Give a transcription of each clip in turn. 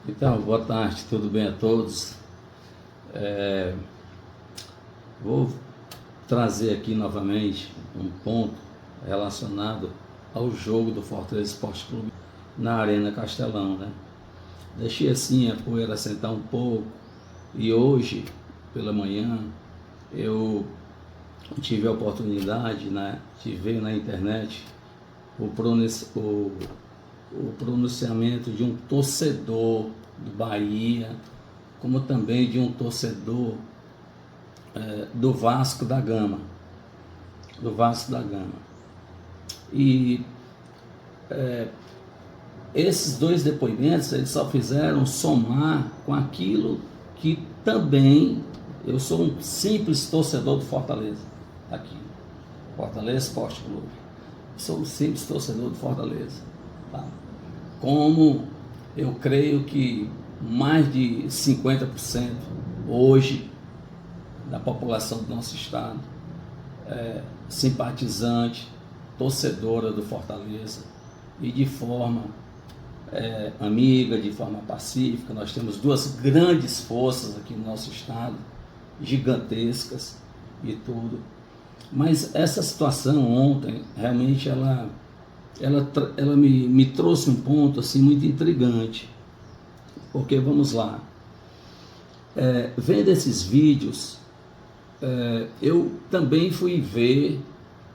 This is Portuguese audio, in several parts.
Então, boa tarde, tudo bem a todos? Vou trazer aqui novamente um ponto relacionado ao jogo do Fortaleza Esporte Clube na Arena Castelão, né? Deixei assim a poeira sentar um pouco e hoje, pela manhã, eu tive a oportunidade, né, de ver na internet o pronunciamento de um torcedor do Bahia, como também de um torcedor do Vasco da Gama. E esses dois depoimentos, eles só fizeram somar com aquilo que também eu sou um simples torcedor do Fortaleza, aqui, Fortaleza Esporte Clube. Sou um simples torcedor do Fortaleza. Tá? Como eu creio que mais de 50% hoje da população do nosso estado é simpatizante, torcedora do Fortaleza e de forma amiga, de forma pacífica. Nós temos duas grandes forças aqui no nosso estado, gigantescas e tudo. Mas essa situação ontem, realmente ela me trouxe um ponto assim muito intrigante, porque vamos lá, vendo esses vídeos, eu também fui ver,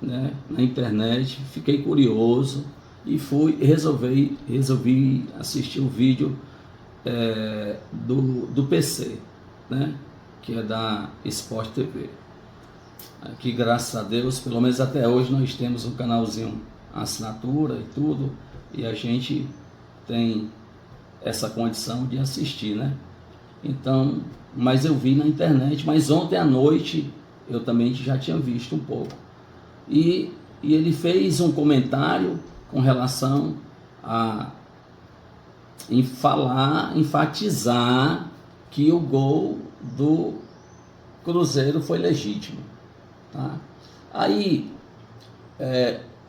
né, na internet, fiquei curioso e resolvi assistir o vídeo do PC, né, que é da Sport TV. Aqui, graças a Deus, pelo menos até hoje, nós temos um canalzinho, assinatura e tudo, e a gente tem essa condição de assistir, né? Então, mas eu vi na internet, mas ontem à noite eu também já tinha visto um pouco. E ele fez um comentário com relação enfatizar que o gol do Cruzeiro foi legítimo. Tá? Aí,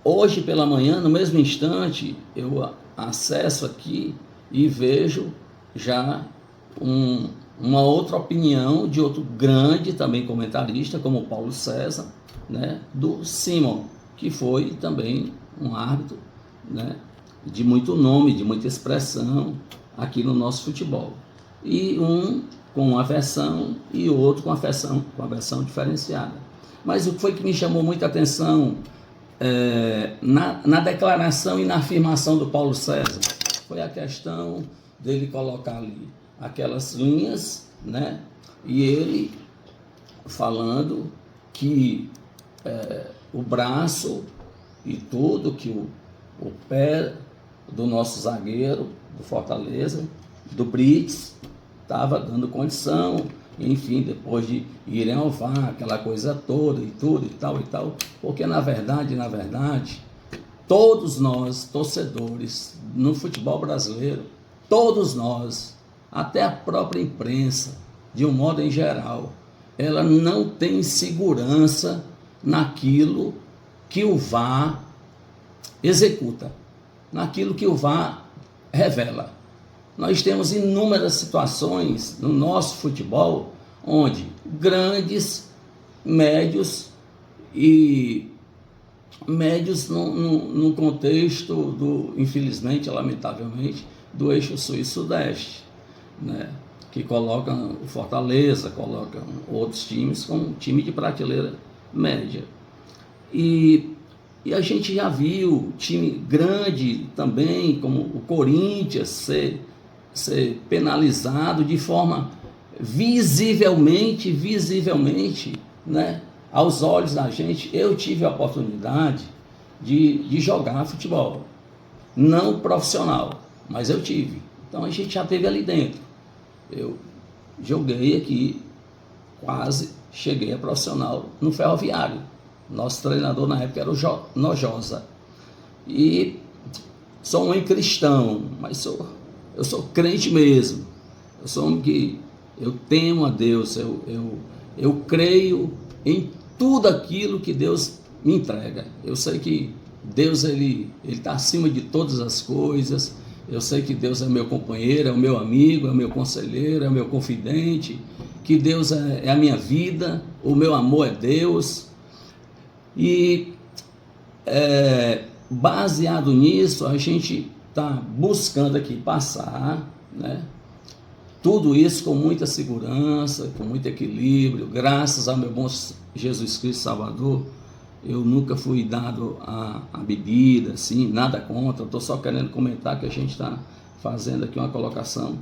hoje pela manhã, no mesmo instante, eu acesso aqui e vejo já uma outra opinião de outro grande também comentarista, como o Paulo César, né, do Simon, que foi também um árbitro, né, de muito nome, de muita expressão aqui no nosso futebol. E um com uma versão e outro com a versão diferenciada. Mas o que foi que me chamou muita atenção na declaração e na afirmação do Paulo César foi a questão dele colocar ali aquelas linhas, né? E ele falando que o braço e tudo, que o pé do nosso zagueiro do Fortaleza, do Brits, estava dando condição, enfim, depois de irem ao VAR, aquela coisa toda e tudo e tal, porque na verdade, todos nós, torcedores no futebol brasileiro, todos nós, até a própria imprensa, de um modo em geral, ela não tem segurança naquilo que o VAR executa, naquilo que o VAR revela. Nós temos inúmeras situações no nosso futebol onde grandes, médios no contexto infelizmente, lamentavelmente, do eixo sul e sudeste, né, que colocam o Fortaleza, colocam outros times como um time de prateleira média. E a gente já viu time grande também, como o Corinthians, ser penalizado de forma visivelmente, né, aos olhos da gente. Eu tive a oportunidade de jogar futebol, não profissional, mas eu tive. Então a gente já teve ali dentro. Eu joguei aqui, quase cheguei a profissional no Ferroviário. Nosso treinador na época era o Nojosa. E sou um homem cristão, mas eu sou crente mesmo. Eu sou um homem que eu temo a Deus, eu creio em tudo aquilo que Deus me entrega. Eu sei que Deus ele está acima de todas as coisas Eu sei que Deus é meu companheiro, é o meu amigo, é o meu conselheiro, é o meu confidente, que Deus é a minha vida, o meu amor é Deus. E baseado nisso, a gente está buscando aqui passar, né, tudo isso com muita segurança, com muito equilíbrio, graças ao meu bom Jesus Cristo Salvador. Eu nunca fui dado a bebida, assim, nada contra. Estou só querendo comentar que a gente está fazendo aqui uma colocação,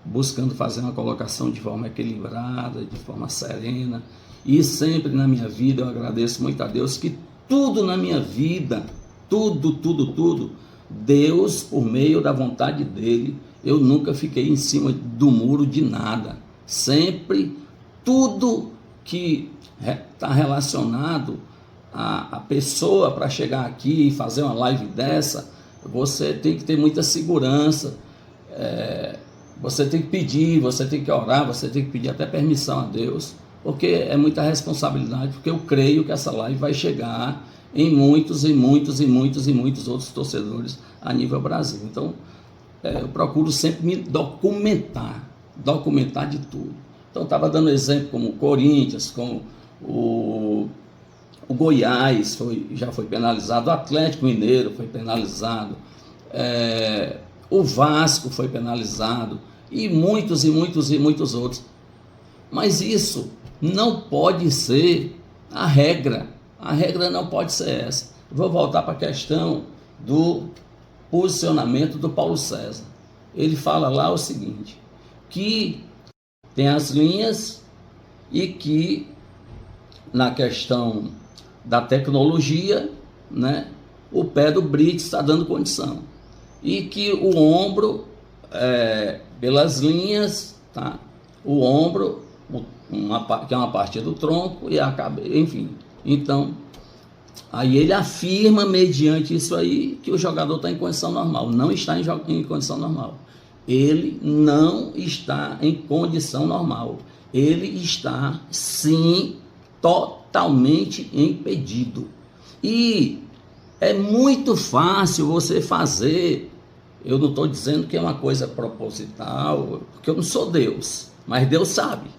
buscando fazer uma colocação de forma equilibrada, de forma serena. E sempre na minha vida eu agradeço muito a Deus que tudo na minha vida, tudo, Deus, por meio da vontade dele, eu nunca fiquei em cima do muro de nada. Sempre tudo que está relacionado a pessoa para chegar aqui e fazer uma live dessa, você tem que ter muita segurança, você tem que pedir, você tem que orar, você tem que pedir até permissão a Deus, porque é muita responsabilidade, porque eu creio que essa live vai chegar em muitos outros torcedores a nível Brasil. Então, eu procuro sempre me documentar de tudo. Então, eu estava dando exemplo como o Corinthians, como o Goiás já foi penalizado, o Atlético Mineiro foi penalizado, o Vasco foi penalizado, e muitos outros. Mas isso não pode ser a regra não pode ser essa. Vou voltar para a questão do posicionamento do Paulo César. Ele fala lá o seguinte, que tem as linhas e que na questão da tecnologia, né, o pé do Brits está dando condição, e que o ombro, pelas linhas, tá? O ombro, que é uma parte do tronco, e a cabeça, enfim. Então, aí ele afirma, mediante isso aí, que o jogador está em condição normal. Não está em condição normal. Ele não está em condição normal. Ele está, sim, totalmente impedido. E é muito fácil você fazer. Eu não estou dizendo que é uma coisa proposital, porque eu não sou Deus, mas Deus sabe.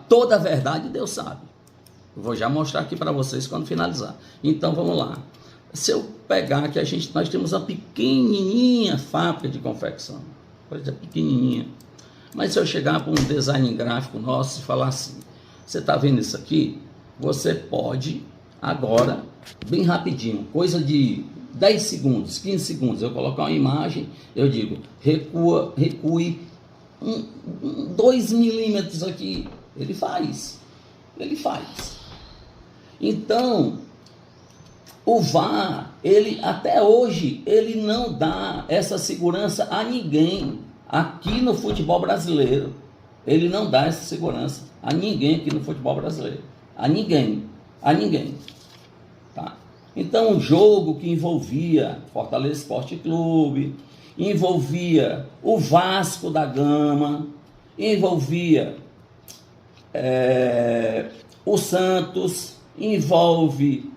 Toda a verdade Deus sabe. Eu vou já mostrar aqui para vocês quando finalizar. Então vamos lá. Se eu pegar que nós temos uma pequenininha fábrica de confecção, coisa pequenininha. Mas se eu chegar para um design gráfico nosso e falar assim, você está vendo isso aqui? Você pode agora, bem rapidinho, coisa de 10 segundos, 15 segundos, eu colocar uma imagem, eu digo, recue 2 milímetros aqui. Ele faz. Então, o VAR, até hoje, ele não dá essa segurança a ninguém aqui no futebol brasileiro. Ele não dá essa segurança a ninguém aqui no futebol brasileiro. A ninguém. Tá? Então, um jogo que envolvia Fortaleza Esporte Clube, envolvia o Vasco da Gama, envolvia o Santos, envolve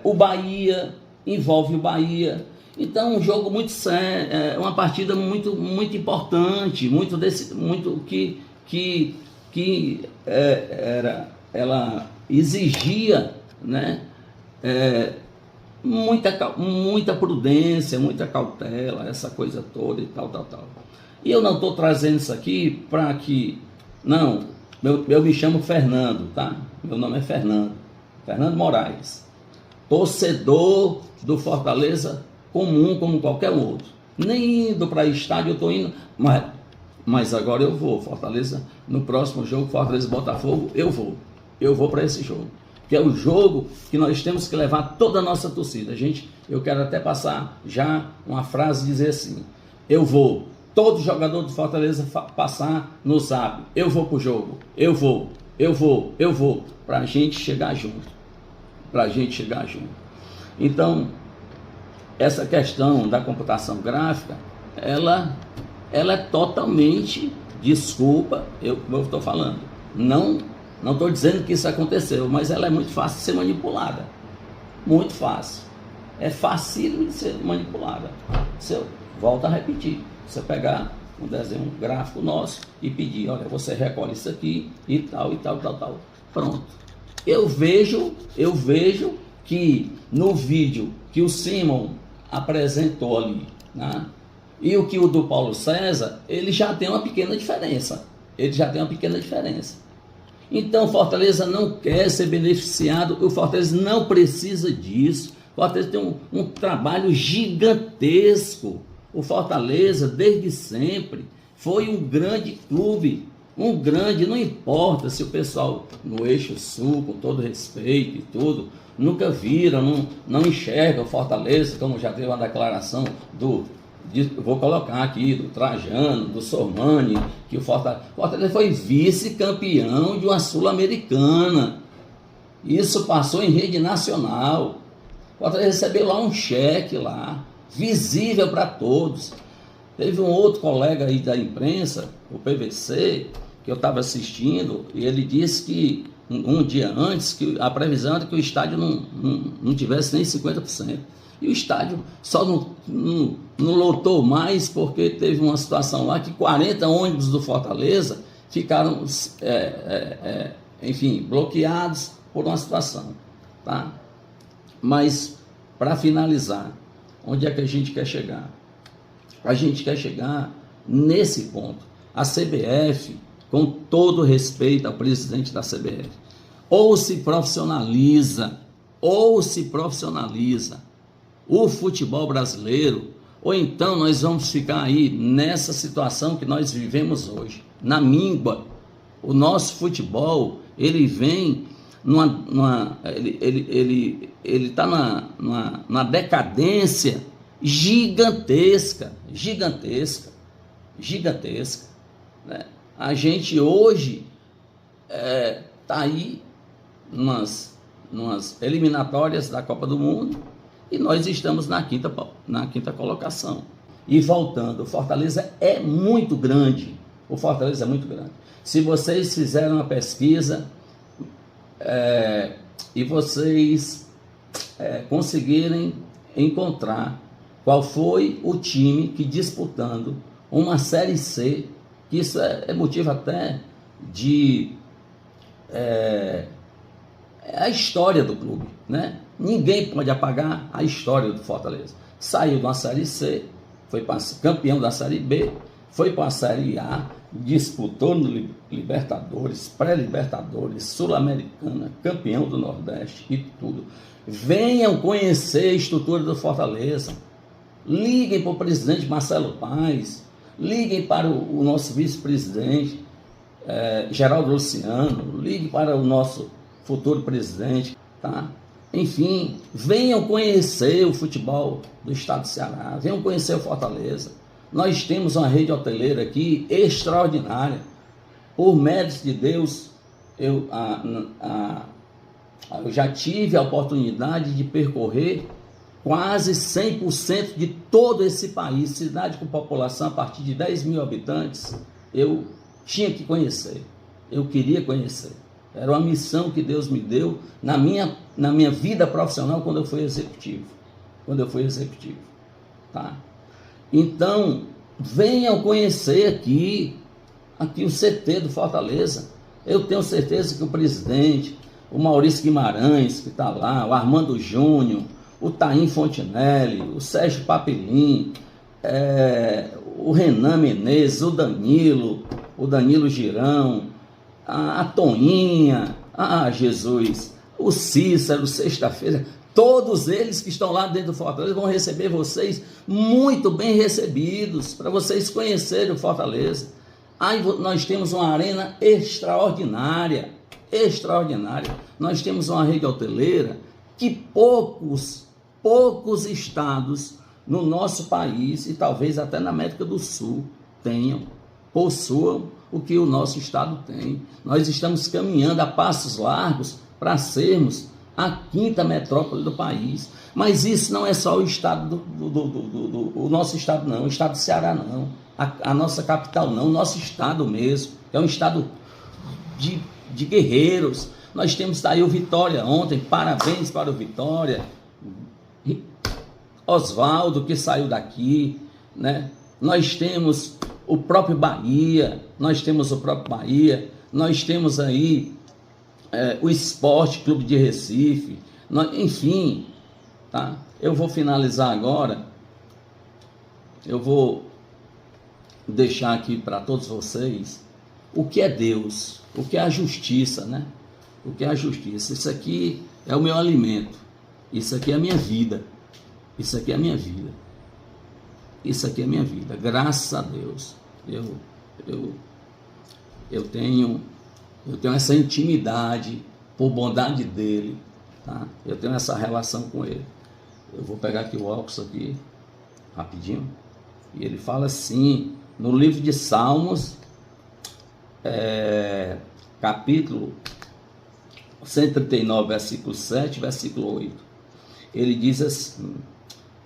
o Bahia, Então, um jogo muito sério, uma partida muito importante, ela exigia, né, muita prudência, muita cautela, essa coisa toda e tal. E eu não estou trazendo isso aqui para que... Não, eu me chamo Fernando, tá? Meu nome é Fernando Moraes. Torcedor do Fortaleza comum, como qualquer outro. Nem indo para estádio eu estou indo, mas agora eu vou. Fortaleza, no próximo jogo, Fortaleza e Botafogo, eu vou para esse jogo. Que é o jogo que nós temos que levar toda a nossa torcida. Eu quero até passar já uma frase, dizer assim, todo jogador do Fortaleza passar no zap, eu vou pro jogo, eu vou, pra gente chegar junto, Então, essa questão da computação gráfica, ela é totalmente, desculpa, eu estou falando, não estou dizendo que isso aconteceu, mas ela é muito fácil de ser manipulada, muito fácil. é fácil de ser manipulada. Você volta a repetir, você pegar um desenho gráfico nosso e pedir, olha, você recolhe isso aqui e tal, pronto. Eu vejo que no vídeo que o Simon apresentou ali, né, e o que o do Paulo César, ele já tem uma pequena diferença. Então, Fortaleza não quer ser beneficiado, o Fortaleza não precisa disso. O Fortaleza tem um trabalho gigantesco. O Fortaleza, desde sempre, foi um grande clube, não importa se o pessoal no eixo sul, com todo respeito e tudo, nunca viram, não enxerga o Fortaleza, como já teve uma declaração vou colocar aqui, do Trajano, do Sormani, que o Fortaleza foi vice-campeão de uma Sul-Americana. Isso passou em rede nacional. O Fortaleza recebeu lá um cheque lá, visível para todos. Teve um outro colega aí da imprensa, o PVC, que eu estava assistindo, e ele disse que um dia antes, que a previsão era que o estádio não tivesse nem 50%. E o estádio só não lotou mais porque teve uma situação lá que 40 ônibus do Fortaleza ficaram, enfim, bloqueados por uma situação. Tá? Mas, para finalizar, onde é que a gente quer chegar? A gente quer chegar nesse ponto. A CBF, com todo respeito ao presidente da CBF, ou se profissionaliza o futebol brasileiro, ou então nós vamos ficar aí nessa situação que nós vivemos hoje, na míngua. O nosso futebol, ele vem ele está numa decadência gigantesca, né? A gente hoje está aí numas eliminatórias da Copa do Mundo, e nós estamos na quinta colocação. E voltando, o Fortaleza é muito grande. Se vocês fizeram uma pesquisa e vocês conseguirem encontrar qual foi o time que, disputando uma Série C, que isso é motivo até de a história do clube, né? Ninguém pode apagar a história do Fortaleza. Saiu da Série C, foi campeão da Série B, foi para a Série A, disputou no Libertadores, pré-Libertadores, Sul-Americana, campeão do Nordeste e tudo. Venham conhecer a estrutura do Fortaleza. Liguem para o presidente Marcelo Paes, liguem para o nosso vice-presidente Geraldo Luciano, liguem para o nosso futuro presidente, tá? Enfim, venham conhecer o futebol do estado do Ceará, venham conhecer o Fortaleza. Nós temos uma rede hoteleira aqui extraordinária. Por méritos de Deus, eu já tive a oportunidade de percorrer quase 100% de todo esse país, cidade com população a partir de 10 mil habitantes. Eu tinha que conhecer, eu queria conhecer. Era uma missão que Deus me deu na minha vida profissional quando eu fui executivo. Tá? Então, venham conhecer aqui o CT do Fortaleza. Eu tenho certeza que o presidente, o Maurício Guimarães, que está lá, o Armando Júnior, o Taim Fontinelli, o Sérgio Papelim, o Renan Menezes, o Danilo Girão, a Toninha, Jesus, o Cícero, sexta-feira, todos eles que estão lá dentro do Fortaleza vão receber vocês muito bem recebidos, para vocês conhecerem o Fortaleza. Aí nós temos uma arena extraordinária. Nós temos uma rede hoteleira que poucos estados no nosso país, e talvez até na América do Sul, possuam o que o nosso estado tem. Nós estamos caminhando a passos largos para sermos a quinta metrópole do país. Mas isso não é só o estado o nosso estado não, o estado do Ceará não, a nossa capital não, o nosso estado mesmo, é um estado de guerreiros. Nós temos aí o Vitória ontem, parabéns para o Vitória, Oswaldo, que saiu daqui, né? Nós temos o próprio Bahia, nós temos aí o Esporte Clube de Recife, enfim, tá? Eu vou finalizar agora, eu vou deixar aqui para todos vocês o que é Deus, o que é a justiça, né? O que é a justiça? Isso aqui é o meu alimento, isso aqui é a minha vida, isso aqui é a minha vida, isso aqui é a minha vida, graças a Deus. Eu tenho essa intimidade por bondade dele, tá? Eu tenho essa relação com ele. Eu vou pegar aqui o óculos aqui, rapidinho, e ele fala assim, no livro de Salmos, capítulo 139, versículo 7, versículo 8. Ele diz assim: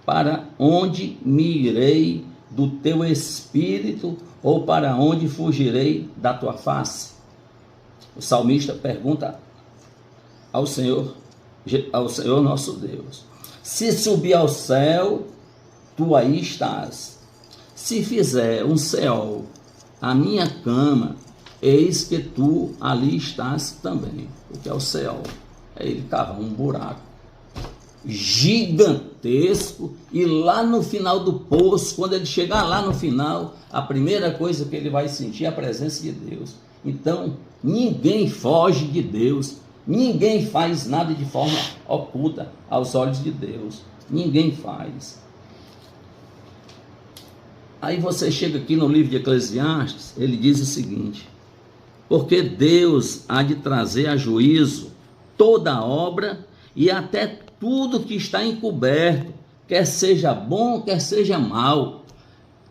para onde me irei do teu espírito, ou para onde fugirei da tua face? O salmista pergunta ao Senhor nosso Deus. Se subir ao céu, tu aí estás. Se fizer um Seol a minha cama, eis que tu ali estás também. O que é o Seol? É ele cavar um buraco gigantesco, e lá no final do poço, quando ele chegar lá no final, a primeira coisa que ele vai sentir é a presença de Deus. Então, ninguém foge de Deus, ninguém faz nada de forma oculta aos olhos de Deus, ninguém faz. Aí você chega aqui no livro de Eclesiastes, ele diz o seguinte: porque Deus há de trazer a juízo toda a obra e até tudo que está encoberto, quer seja bom, quer seja mal.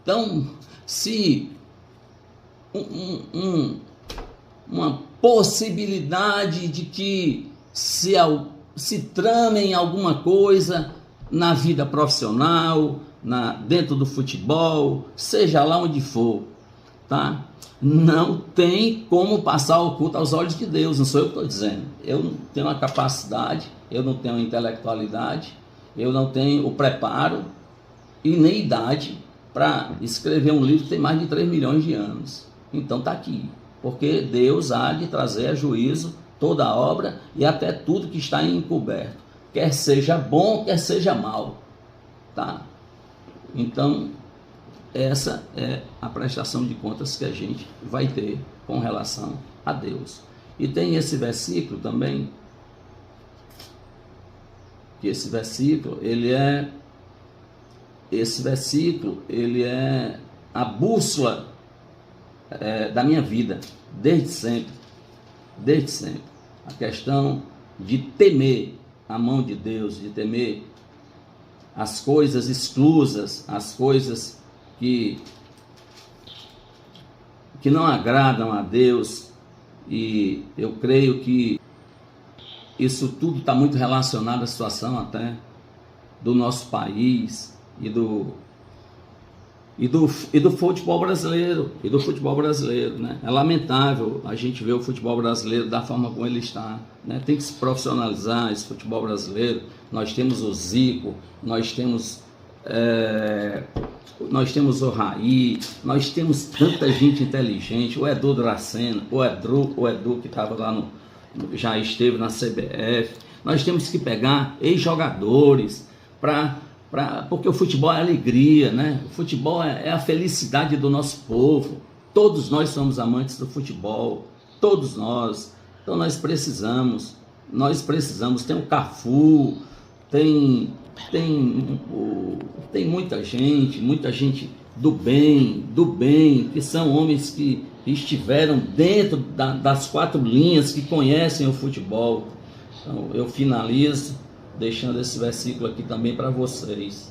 Então, se uma possibilidade de que se tramem alguma coisa na vida profissional, dentro do futebol, seja lá onde for, tá? Não tem como passar oculto aos olhos de Deus, não sou eu que estou dizendo. Eu não tenho a capacidade, eu não tenho a intelectualidade, eu não tenho o preparo e nem idade para escrever um livro que tem mais de 3 milhões de anos. Então está aqui, porque Deus há de trazer a juízo toda a obra e até tudo que está encoberto, quer seja bom, quer seja mal, tá? Então, essa é a prestação de contas que a gente vai ter com relação a Deus. E tem esse versículo também, que esse versículo, ele é a bússola da minha vida, desde sempre, a questão de temer a mão de Deus, de temer as coisas exclusas, as coisas que não agradam a Deus. E eu creio que isso tudo está muito relacionado à situação até do nosso país e do futebol brasileiro, né? É lamentável a gente ver o futebol brasileiro da forma como ele está, né? Tem que se profissionalizar esse futebol brasileiro. Nós temos o Zico, nós temos o Raí, nós temos tanta gente inteligente, o Edu Dracena, o Edu que estava lá já esteve na CBF. Nós temos que pegar ex-jogadores porque o futebol é alegria, né? O futebol é a felicidade do nosso povo. Todos nós somos amantes do futebol, todos nós. Então nós precisamos. Tem o Cafu, tem muita gente do bem, que são homens que estiveram dentro das 4 linhas, que conhecem o futebol. Então eu finalizo deixando esse versículo aqui também para vocês.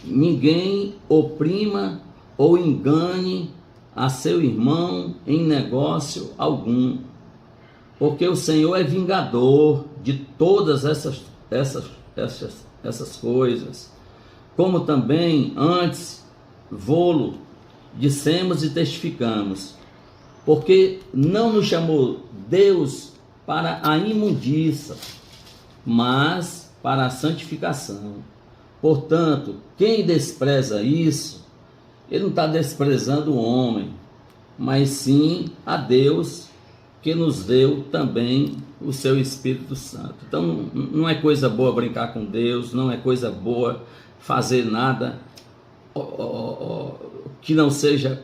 Ninguém oprima ou engane a seu irmão em negócio algum, porque o Senhor é vingador de todas essas coisas, como também antes vô-lo dissemos e testificamos, porque não nos chamou Deus para a imundícia, mas para a santificação. Portanto, quem despreza isso, ele não está desprezando o homem, mas sim a Deus, que nos deu também o seu Espírito Santo. Então não é coisa boa brincar com Deus, não é coisa boa fazer nada que não seja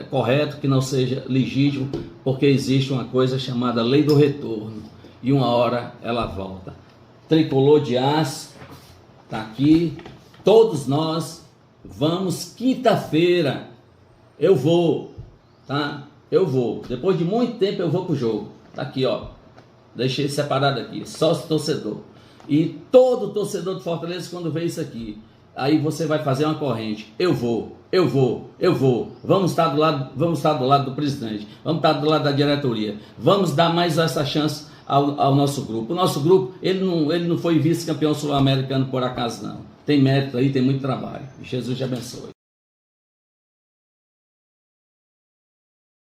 correto, que não seja legítimo, porque existe uma coisa chamada lei do retorno, e uma hora ela volta. Tricolor de aço está aqui, todos nós vamos quinta-feira, eu vou, tá? Eu vou, depois de muito tempo eu vou pro jogo, tá aqui ó, deixei separado aqui, sócio torcedor, e todo torcedor do Fortaleza quando vê isso aqui, aí você vai fazer uma corrente, eu vou, vamos estar do lado do presidente, vamos estar do lado da diretoria, vamos dar mais essa chance ao nosso grupo. O nosso grupo, ele não foi vice-campeão sul-americano por acaso não, tem mérito aí, tem muito trabalho, Jesus te abençoe.